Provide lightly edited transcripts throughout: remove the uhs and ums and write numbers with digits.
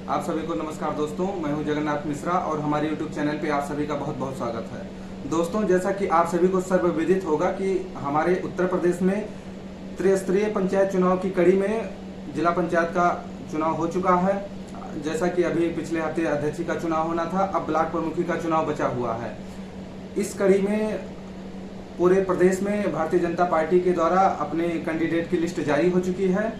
आप सभी को नमस्कार दोस्तों, मैं हूं जगन्नाथ मिश्रा और हमारे YouTube चैनल पे आप सभी का बहुत बहुत स्वागत है। दोस्तों, जैसा कि आप सभी को सर्वविदित होगा कि हमारे उत्तर प्रदेश में त्रिस्तरीय पंचायत चुनाव की कड़ी में जिला पंचायत का चुनाव हो चुका है। जैसा कि अभी पिछले हफ्ते अध्यक्ष का चुनाव होना था, अब ब्लॉक प्रमुखी का चुनाव बचा हुआ है। इस कड़ी में पूरे प्रदेश में भारतीय जनता पार्टी के द्वारा अपने कैंडिडेट की लिस्ट जारी हो चुकी है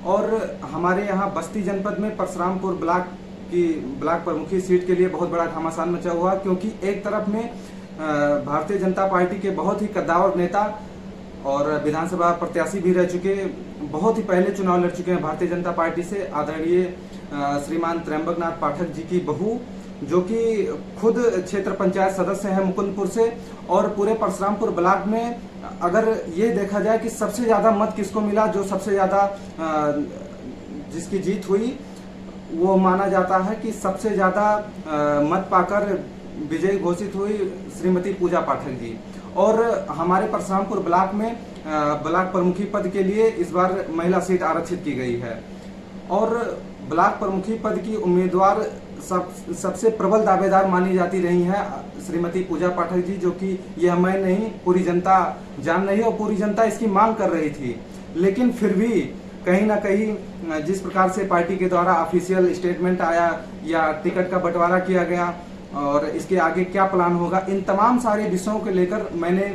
और हमारे यहाँ बस्ती जनपद में परशुरामपुर ब्लॉक प्रमुखी सीट के लिए बहुत बड़ा घमासान मचा हुआ, क्योंकि एक तरफ में भारतीय जनता पार्टी के बहुत ही कद्दावर नेता और विधानसभा प्रत्याशी भी रह चुके, बहुत ही पहले चुनाव लड़ चुके हैं भारतीय जनता पार्टी से, आदरणीय श्रीमान त्र्यंबकनाथ पाठक जी की बहू, जो कि खुद क्षेत्र पंचायत सदस्य हैं मुकुंदपुर से। और पूरे परशुरामपुर ब्लॉक में अगर ये देखा जाए कि सबसे ज्यादा मत किसको मिला, जो सबसे ज्यादा जिसकी जीत हुई, वो माना जाता है कि सबसे ज्यादा मत पाकर विजयी घोषित हुई श्रीमती पूजा पाठक जी। और हमारे परशुरामपुर ब्लॉक में ब्लॉक प्रमुखी पद के लिए इस बार महिला सीट आरक्षित की गई है और ब्लॉक प्रमुखी पद की उम्मीदवार सबसे प्रबल दावेदार मानी जाती रही है श्रीमती पूजा पाठक जी, जो कि यह मैं नहीं पूरी जनता जान रही है और पूरी जनता इसकी मांग कर रही थी। लेकिन फिर भी कहीं ना कहीं जिस प्रकार से पार्टी के द्वारा ऑफिशियल स्टेटमेंट आया या टिकट का बंटवारा किया गया और इसके आगे क्या प्लान होगा, इन तमाम सारे विषयों को लेकर मैंने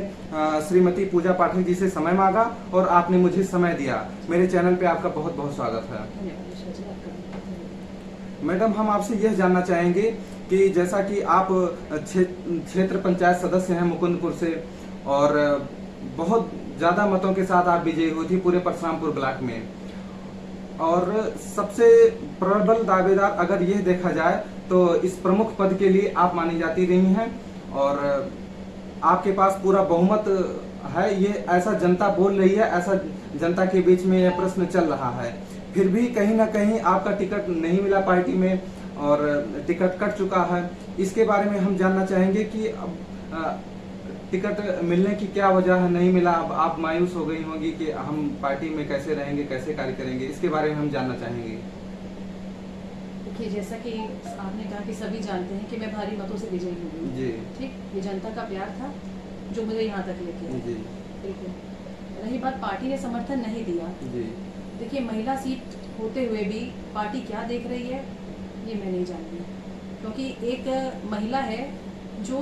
श्रीमती पूजा पाठक जी से समय मांगा और आपने मुझे समय दिया। मेरे चैनल पे आपका बहुत बहुत स्वागत है। मैडम, हम आपसे यह जानना चाहेंगे कि जैसा कि आप क्षेत्र पंचायत सदस्य हैं मुकुंदपुर से और बहुत ज्यादा मतों के साथ आप विजयी हुई थी पूरे परशुरामपुर ब्लॉक में, और सबसे प्रबल दावेदार अगर यह देखा जाए तो इस प्रमुख पद के लिए आप मानी जाती रही हैं और आपके पास पूरा बहुमत है, ये ऐसा जनता बोल रही है, ऐसा जनता के बीच में यह प्रश्न चल रहा है। फिर भी कहीं ना कहीं आपका टिकट नहीं मिला पार्टी में और टिकट कट चुका है। इसके बारे में हम जानना चाहेंगे कि अब टिकट मिलने की क्या वजह है, नहीं मिला, अब आप मायूस हो गई होंगी कि हम पार्टी में कैसे रहेंगे, कैसे कार्य करेंगे, इसके बारे में हम जानना चाहेंगे। देखिए, जैसा कि आपने कहा कि सभी जानते हैं कि मैं भारी मतों से विजयी हुई जी, ठीक, ये जनता का प्यार था जो मुझे यहाँ तक लेके आया। जी, बिल्कुल। रही बात पार्टी ने समर्थन नहीं दिया, जी, देखिए महिला सीट होते हुए भी पार्टी क्या देख रही है ये मैं नहीं जानती, क्योंकि एक महिला है जो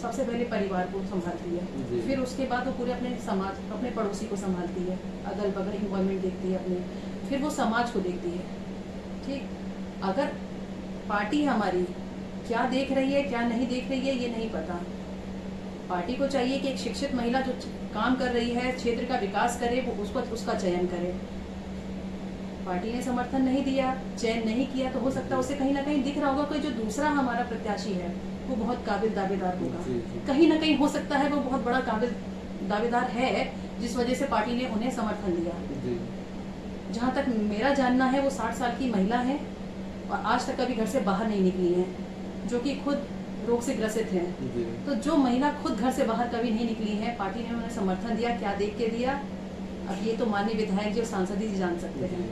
सबसे पहले परिवार को संभालती है, फिर उसके बाद वो पूरे अपने समाज, अपने पड़ोसी को संभालती है, अगल बगल इन्वॉल्वमेंट देखती है अपने, फिर वो समाज को देखती है। ठीक, अगर पार्टी हमारी क्या देख रही है क्या नहीं देख रही है ये नहीं पता। पार्टी को चाहिए कि एक शिक्षित महिला जो काम कर रही है, क्षेत्र का विकास करे, वो उसका चयन करे। पार्टी ने समर्थन नहीं दिया, चयन नहीं किया, तो हो सकता है उसे कहीं ना कहीं दिख रहा होगा कि जो दूसरा हमारा प्रत्याशी है वो बहुत काबिल दावेदार होगा। कहीं ना कहीं हो सकता है वो बहुत बड़ा काबिल दावेदार है, जिस वजह से पार्टी ने उन्हें समर्थन दिया। जहाँ तक मेरा जानना है वो 60 साल की महिला है और आज तक कभी घर से बाहर नहीं निकली है, जो कि खुद रोग से ग्रसित हैं। तो जो महिला खुद घर से बाहर कभी नहीं निकली है, पार्टी ने उन्हें समर्थन दिया, क्या देख के दिया, अब ये तो माननीय विधायक जी और सांसद जी जान सकते हैं।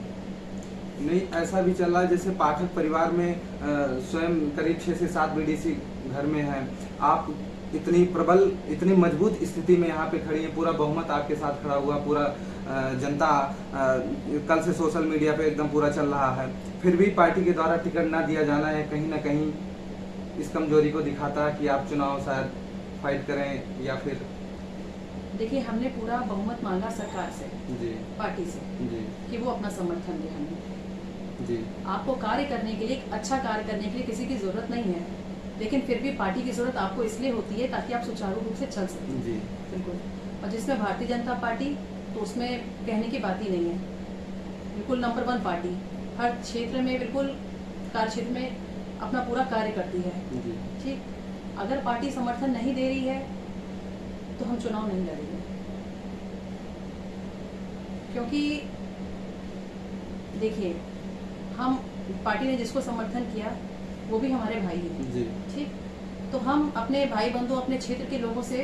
नहीं, ऐसा भी चल रहा है जैसे पाठक परिवार में स्वयं करीब 6 से 7 बीडीसी घर में है। आप इतनी प्रबल, इतनी मजबूत स्थिति में यहाँ पे खड़ी है, पूरा बहुमत आपके साथ खड़ा हुआ, पूरा जनता कल से सोशल मीडिया पे एकदम पूरा चल रहा है, फिर भी पार्टी के द्वारा टिकट ना दिया जाना है कहीं ना कहीं इस कमजोरी को दिखाता है कि आप चुनाव शायद फाइट करें या फिर। देखिए, हमने पूरा बहुमत मांगा सरकार से, जी, पार्टी से, जी, कि वो अपना समर्थन दे हमें। जी, आपको कार्य करने के लिए, अच्छा कार्य करने के लिए किसी की जरूरत नहीं है, लेकिन फिर भी पार्टी की जरूरत आपको इसलिए होती है ताकि आप सुचारू रूप से चल सकें। जी, बिल्कुल। और जिसमें भारतीय जनता पार्टी, तो उसमें कहने की बात ही नहीं है, बिल्कुल नंबर 1 पार्टी, हर क्षेत्र में बिल्कुल कार्य क्षेत्र में अपना पूरा कार्य करती है। जी, ठीक, अगर पार्टी समर्थन नहीं दे रही है तो हम चुनाव नहीं लड़ेंगे, क्योंकि देखिए, हम पार्टी ने जिसको समर्थन किया वो भी हमारे भाई हैं। जी, ठीक, तो हम अपने भाई बंधु, अपने क्षेत्र के लोगों से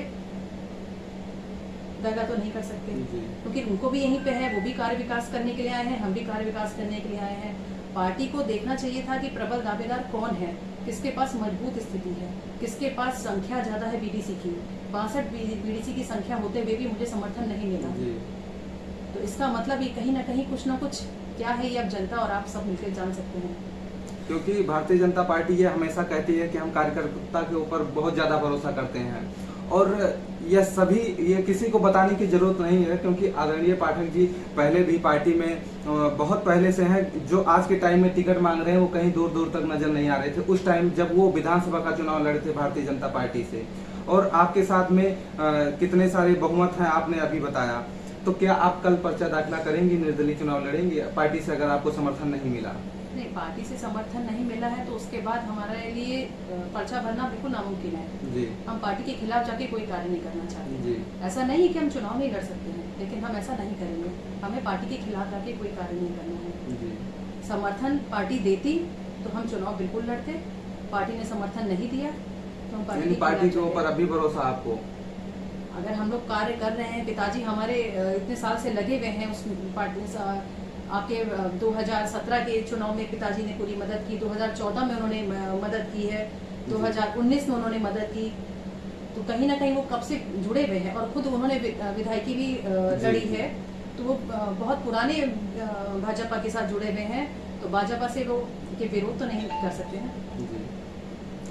दगा तो नहीं कर सकते, क्योंकि उनको भी यहीं पे है, वो भी कार्य विकास करने के लिए आए हैं, हम भी कार्य विकास करने के लिए आए हैं। पार्टी को देखना चाहिए था कि प्रबल दावेदार कौन है, किसके पास मजबूत स्थिति है, किसके पास संख्या ज्यादा है बीडीसी की। 62 बीडीसी की संख्या होते हुए भी मुझे समर्थन नहीं मिला। तो इसका मतलब ये कहीं ना कहीं कुछ ना कुछ क्या है, ये अब जनता और आप सब मिलकर जान सकते हैं। क्योंकि भारतीय जनता पार्टी ये हमेशा कहती है कि हम कार्यकर्ता के ऊपर बहुत ज़्यादा भरोसा करते हैं, और ये किसी को बताने की जरूरत नहीं है, क्योंकि आदरणीय पाठक जी पहले भी पार्टी में बहुत पहले से हैं। जो आज के टाइम में टिकट मांग रहे हैं वो कहीं दूर दूर तक नजर नहीं आ रहे थे उस टाइम जब वो विधानसभा का चुनाव लड़े थे भारतीय जनता पार्टी से। और आपके साथ में कितने सारे बहुमत हैं आपने अभी बताया। तो क्या आप कल पर्चा दाखिला करेंगे, निर्दलीय चुनाव लड़ेंगे पार्टी से अगर आपको समर्थन नहीं मिला? नहीं, पार्टी से समर्थन नहीं मिला है तो उसके बाद हमारे लिए पर्चा भरना बिल्कुल नामुमकिन है जी। हम पार्टी के खिलाफ जाके कोई कार्य नहीं करना चाहते जी। ऐसा नहीं है कि हम चुनाव नहीं लड़ सकते हैं, लेकिन हम ऐसा नहीं करेंगे। हमें पार्टी के खिलाफ जाके कोई कार्य नहीं करना है। जी। समर्थन पार्टी देती तो हम चुनाव बिल्कुल लड़ते। पार्टी ने समर्थन नहीं दिया तो हम पार्टी के ऊपर अभी भरोसा आपको? अगर हम लोग कार्य कर रहे हैं, पिताजी हमारे इतने साल से लगे हुए हैं उस पार्टी से। आपके 2017 के चुनाव में पिताजी ने पूरी मदद की, 2014 में उन्होंने मदद की है, 2019 में उन्होंने मदद की। तो कहीं ना कहीं वो कब से जुड़े हुए हैं और खुद उन्होंने विधायकी भी लड़ी है, तो वो बहुत पुराने भाजपा के साथ जुड़े हुए हैं। तो भाजपा से वो के विरोध तो नहीं कर सकते हैं।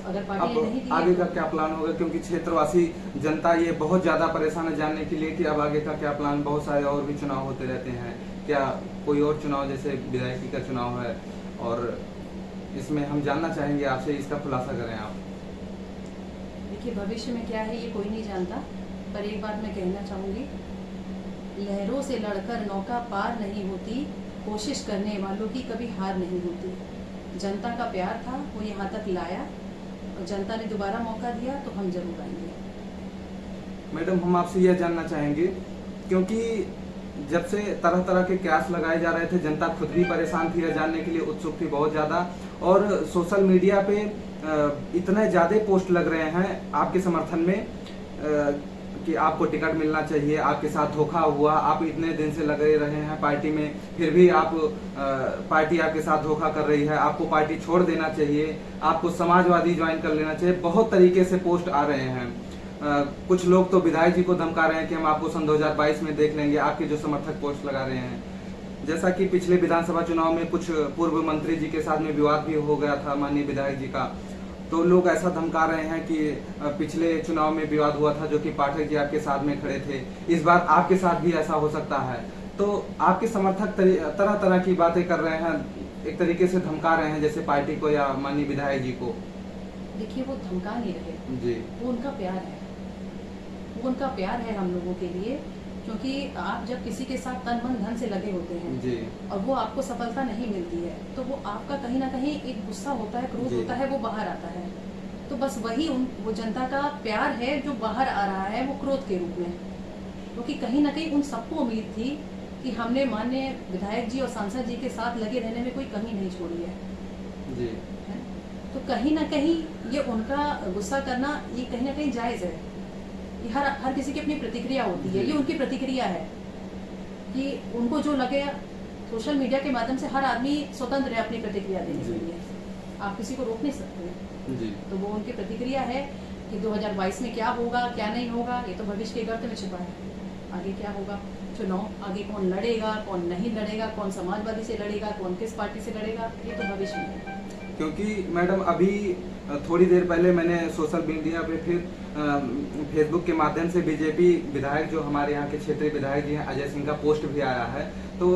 अगर पार्टी नहीं दी आगे का क्या प्लान होगा, क्योंकि क्षेत्रवासी जनता ये बहुत ज्यादा परेशान है जानने के लिए कि अब आगे का क्या प्लान। बहुत सारे और भी चुनाव होते रहते हैं, क्या कोई और चुनाव जैसे विधायकी का चुनाव है, और इसमें हम जानना चाहेंगे आपसे, इसका खुलासा करें आप। देखिए, भविष्य में क्या है ये कोई नहीं जानता, पर एक बात मैं कहना चाहूंगी, लहरों से लड़कर नौका पार नहीं होती, कोशिश करने वालों की कभी हार नहीं होती। जनता का प्यार था, वो यहाँ तक लाया, और जनता ने दोबारा मौका दिया तो हम जरूर आएंगे। मैडम, हम आपसे यह जानना चाहेंगे, क्योंकि जब से तरह तरह के कयास लगाए जा रहे थे, जनता खुद भी परेशान थी, जानने के लिए उत्सुक थी बहुत ज्यादा, और सोशल मीडिया पे इतने ज्यादा पोस्ट लग रहे हैं आपके समर्थन में कि आपको टिकट मिलना चाहिए, आपके साथ धोखा हुआ, आप इतने दिन से लगे रहे हैं पार्टी में, फिर भी पार्टी आपके साथ धोखा कर रही है, आपको पार्टी छोड़ देना चाहिए, आपको समाजवादी ज्वाइन कर लेना चाहिए। बहुत तरीके से पोस्ट आ रहे हैं। कुछ लोग तो विधायक जी को धमका रहे हैं कि हम आपको सन 2022 में देख लेंगे, आपके जो समर्थक पोस्ट लगा रहे हैं। जैसा कि पिछले विधानसभा चुनाव में कुछ पूर्व मंत्री जी के साथ में विवाद भी हो गया था माननीय विधायक जी का, तो लोग ऐसा धमका रहे हैं कि पिछले चुनाव में विवाद हुआ था जो कि पाठक जी आपके साथ में खड़े थे, इस बार आपके साथ भी ऐसा हो सकता है। तो आपके समर्थक तरह तरह की बातें कर रहे हैं, एक तरीके से धमका रहे हैं जैसे पार्टी को या माननीय विधायक जी को। देखिए, वो धमका नहीं रहे जी, वो उनका प्यार है, वो उनका प्यार है हम लोगों के लिए। क्योंकि आप जब किसी के साथ तन मन धन से लगे होते हैं जी, और वो आपको सफलता नहीं मिलती है, तो वो आपका कहीं ना कहीं एक गुस्सा होता है, क्रोध होता है, वो बाहर आता है। तो बस वही वो जनता का प्यार है जो बाहर आ रहा है, वो क्रोध के रूप में। क्योंकि कहीं ना कहीं उन सबको उम्मीद थी कि हमने माननीय विधायक जी और सांसद जी के साथ लगे रहने में कोई कमी नहीं छोड़ी है जी। तो कहीं ना कहीं ये उनका गुस्सा करना ये कहीं ना कहीं जायज है। ये हर किसी की अपनी प्रतिक्रिया होती है, ये उनकी प्रतिक्रिया है कि उनको जो लगे। सोशल मीडिया के माध्यम से हर आदमी स्वतंत्र है अपनी प्रतिक्रिया देने के लिए, आप किसी को रोक नहीं सकते जी। तो वो उनकी प्रतिक्रिया है कि 2022 में क्या होगा क्या नहीं होगा ये तो भविष्य के गर्त में छिपा है। आगे क्या होगा, चुनाव आगे कौन लड़ेगा कौन नहीं लड़ेगा, कौन समाजवादी से लड़ेगा कौन किस पार्टी से लड़ेगा, ये तो भविष्य में है। क्योंकि मैडम अभी थोड़ी देर पहले मैंने सोशल मीडिया पे फिर फेसबुक के माध्यम से बीजेपी विधायक जो हमारे यहाँ के क्षेत्रीय विधायक जी हैं अजय सिंह का पोस्ट भी आया है। तो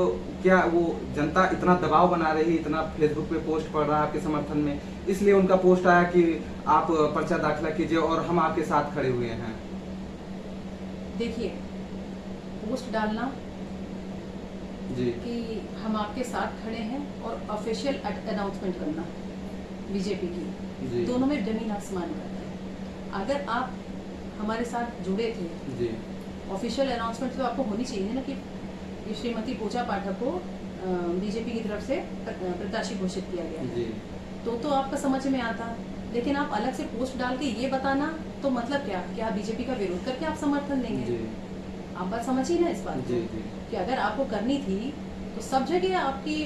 क्या वो जनता इतना दबाव बना रही, इतना फेसबुक पे पोस्ट पड़ रहा है आपके समर्थन में, इसलिए उनका पोस्ट आया कि आप पर्चा दाखिला कीजिए और हम आपके साथ खड़े हुए हैं? देखिए, पोस्ट डालना जी कि हम आपके साथ खड़े हैं और ऑफिशियल अनाउंसमेंट करना बीजेपी की, जी दोनों में जमीन आसमान का है। अगर आप हमारे साथ जुड़े थे, जी ऑफिशियल अनाउंसमेंट तो आपको होनी चाहिए ना कि श्रीमती पूजा पाठक को बीजेपी की तरफ से प्रत्याशी घोषित किया गया है, जी। तो आपका समझ में आता। लेकिन आप अलग से पोस्ट डाल के ये बताना तो मतलब क्या कि आप बीजेपी का विरोध करके आप समर्थन देंगे? जी आप बात समझिए ना इस बात जी को जी कि अगर आपको करनी थी तो सब जगह आपकी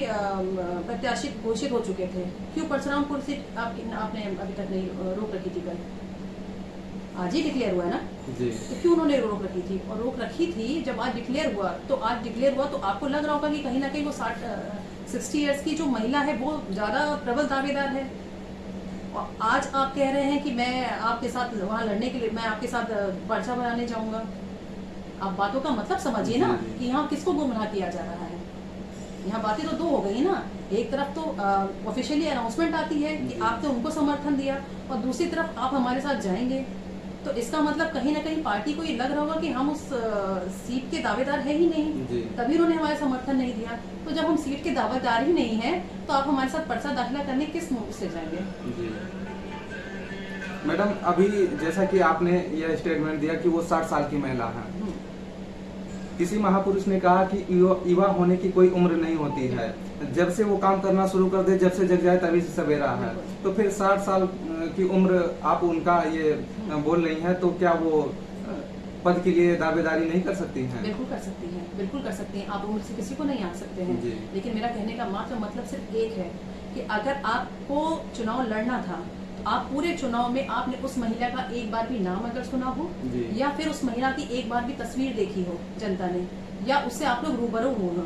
प्रत्याशी घोषित हो चुके थे, क्यों परशुरामपुर सीट आपने अभी तक नहीं रोक रखी थी? कल आज ही डिक्लेयर हुआ है ना, जी। तो क्यों उन्होंने रोक रखी थी? और रोक रखी थी जब आज डिक्लेयर हुआ, तो आपको लग रहा होगा कि कहीं ना कहीं वो 60 ईयर्स की जो महिला है वो ज्यादा प्रबल दावेदार है। और आज आप कह रहे हैं कि मैं आपके साथ वहां लड़ने के लिए, मैं आपके साथ पर्चा बनाने जाऊंगा। आप बातों का मतलब समझिए ना जी। कि यहाँ किसको गुमराह किया जा रहा है। यहाँ बातें तो दो हो गई ना, एक तरफ तो ऑफिशियली अनाउंसमेंट आती है कि आपने उनको समर्थन दिया, और दूसरी तरफ आप हमारे साथ जाएंगे, तो इसका मतलब कहीं ना कहीं पार्टी को ये लग रहा होगा कि हम उस सीट के दावेदार है ही नहीं, तभी उन्होंने हमारा समर्थन नहीं दिया। तो जब हम सीट के दावेदार ही नहीं है, तो आप हमारे साथ पर्चा दाखिला करने किस मुंह से जाएंगे? जी मैडम, अभी जैसा कि आपने यह स्टेटमेंट दिया कि वो 60 साल की महिला है, किसी महापुरुष ने कहा कि युवा होने की कोई उम्र नहीं होती है, जब से वो काम करना शुरू कर दे, जब से जग जाए तभी से सवेरा है। तो फिर 60 साल की उम्र आप उनका ये बोल रही हैं, तो क्या वो पद के लिए दावेदारी नहीं कर सकती हैं? बिल्कुल कर सकती हैं, बिल्कुल कर सकती हैं। आप उम्र से किसी को नहीं आंक सकते हैं, लेकिन मेरा कहने का मात्र मतलब सिर्फ एक है कि अगर आपको चुनाव लड़ना था, तो आप पूरे चुनाव में आपने उस महिला का एक बार भी नाम अगर सुना हो, या फिर उस महिला की एक बार भी तस्वीर देखी हो जनता ने, या उससे आप लोग रूबरू हो।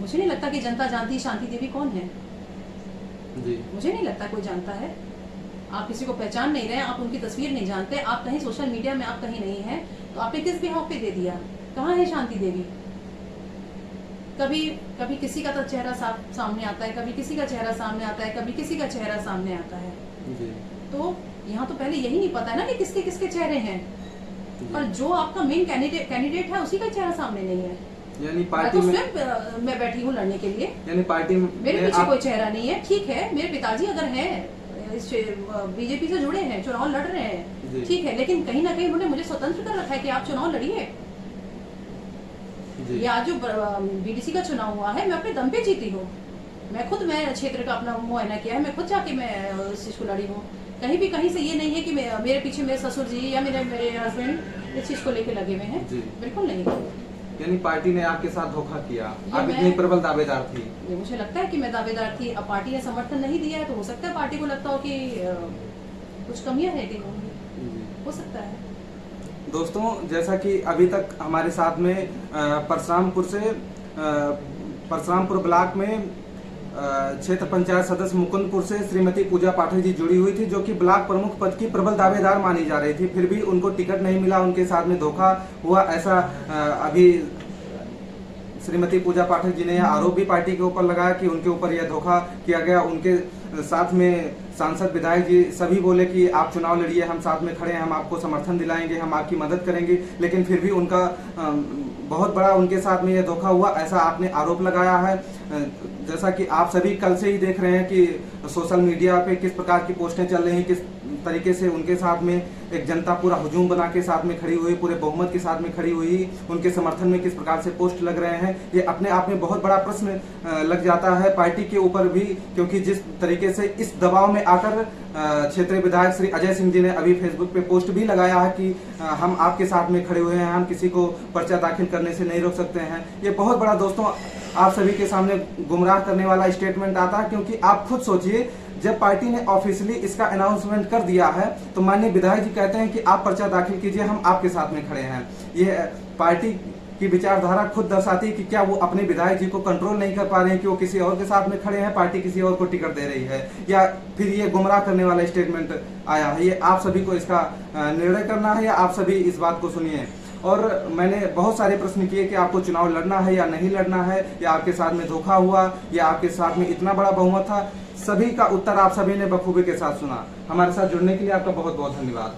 मुझे नहीं लगता कि जनता जानती शांति देवी कौन है। जी। मुझे नहीं लगता कोई जानता है। आप किसी को पहचान नहीं रहे, आप उनकी तस्वीर नहीं जानते, आप कहीं सोशल मीडिया में आप कहीं नहीं है, तो आपने किस बिहाव पे दे दिया? कहाँ है शांति देवी? कभी किसी का तो चेहरा सामने आता है, कभी किसी का चेहरा सामने आता है, कभी किसी का चेहरा सामने आता है। जी। तो यहाँ तो पहले यही नहीं पता है ना कि किसके किसके चेहरे हैं, और जो आपका मेन कैंडिडेट है उसी का चेहरा सामने नहीं है। यानी पार्टी मैं तो स्वयं मैं बैठी हूँ लड़ने के लिए, यानी पार्टी मेरे पीछे कोई चेहरा नहीं है। ठीक है, मेरे पिताजी अगर हैं बीजेपी से जुड़े हैं, चुनाव लड़ रहे हैं, ठीक है, लेकिन कहीं ना कहीं उन्होंने मुझे स्वतंत्र कर रखा है कि आप चुनाव लड़िए। ये आज जो बीडीसी का चुनाव हुआ है, मैं अपने दम पे जीती हूँ। मैं क्षेत्र का अपना मुआयना किया है, मैं खुद जाके मैं इस चीज को लड़ी हूँ। कहीं से ये नहीं है कि मेरे पीछे मेरे ससुर जी या मेरे हस्बैंड इस चीज को लेके लगे हुए हैं, बिल्कुल नहीं। यानी पार्टी ने आपके साथ धोखा किया, आप इतनी प्रबल दावेदार थी। ये मुझे लगता है कि मैं दावेदार थी। अब पार्टी ने समर्थन नहीं दिया है, तो हो सकता है पार्टी को लगता हो कि कुछ कमियां है, हो सकता है। दोस्तों, जैसा कि अभी तक हमारे साथ में परशुरामपुर ब्लॉक में क्षेत्र पंचायत सदस्य मुकुंदपुर से श्रीमती पूजा पाठक जी जुड़ी हुई थी, जो कि ब्लॉक प्रमुख पद की प्रबल दावेदार मानी जा रही थी। फिर भी उनको टिकट नहीं मिला, उनके साथ में धोखा हुआ, ऐसा अभी श्रीमती पूजा पाठक जी ने यह आरोप भी पार्टी के ऊपर लगाया कि उनके ऊपर यह धोखा किया गया। उनके साथ में सांसद विधायक जी सभी बोले कि आप चुनाव लड़िए, हम साथ में खड़े हैं, हम आपको समर्थन दिलाएंगे, हम आपकी मदद करेंगे, लेकिन फिर भी उनका बहुत बड़ा उनके साथ में यह धोखा हुआ, ऐसा आपने आरोप लगाया है। जैसा कि आप सभी कल से ही देख रहे हैं कि सोशल मीडिया पे किस प्रकार की पोस्टें चल रही हैं, किस तरीके से उनके साथ में एक जनता पूरा हुजूम बना के साथ में खड़ी हुई, पूरे बहुमत के साथ में खड़ी हुई, उनके समर्थन में किस प्रकार से पोस्ट लग रहे हैं, ये अपने आप में बहुत बड़ा प्रश्न लग जाता है पार्टी के ऊपर भी। क्योंकि जिस तरीके से इस दबाव में आकर क्षेत्रीय विधायक श्री अजय सिंह जी ने अभी फेसबुक पे पोस्ट भी लगाया है कि हम आपके साथ में खड़े हुए हैं, हम किसी को पर्चा दाखिल करने से नहीं रोक सकते हैं। ये बहुत बड़ा दोस्तों आप सभी के सामने गुमराह करने वाला स्टेटमेंट आता है। क्योंकि आप खुद सोचिए, जब पार्टी ने ऑफिशियली इसका अनाउंसमेंट कर दिया है, तो माननीय विधायक जी कहते हैं कि आप पर्चा दाखिल कीजिए, हम आपके साथ में खड़े हैं। ये पार्टी की विचारधारा खुद दर्शाती है कि क्या वो अपने विधायक जी को कंट्रोल नहीं कर पा रहे हैं कि वो किसी और के साथ में खड़े हैं, पार्टी किसी और को टिकट दे रही है, या फिर ये गुमराह करने वाला स्टेटमेंट आया है। ये आप सभी को इसका निर्णय करना है, या आप सभी इस बात को सुनिए। और मैंने बहुत सारे प्रश्न किए कि आपको चुनाव लड़ना है या नहीं लड़ना है, या आपके साथ में धोखा हुआ, या आपके साथ में इतना बड़ा बहुमत था। सभी का उत्तर आप सभी ने बखूबी के साथ सुना। हमारे साथ जुड़ने के लिए आपका बहुत बहुत धन्यवाद।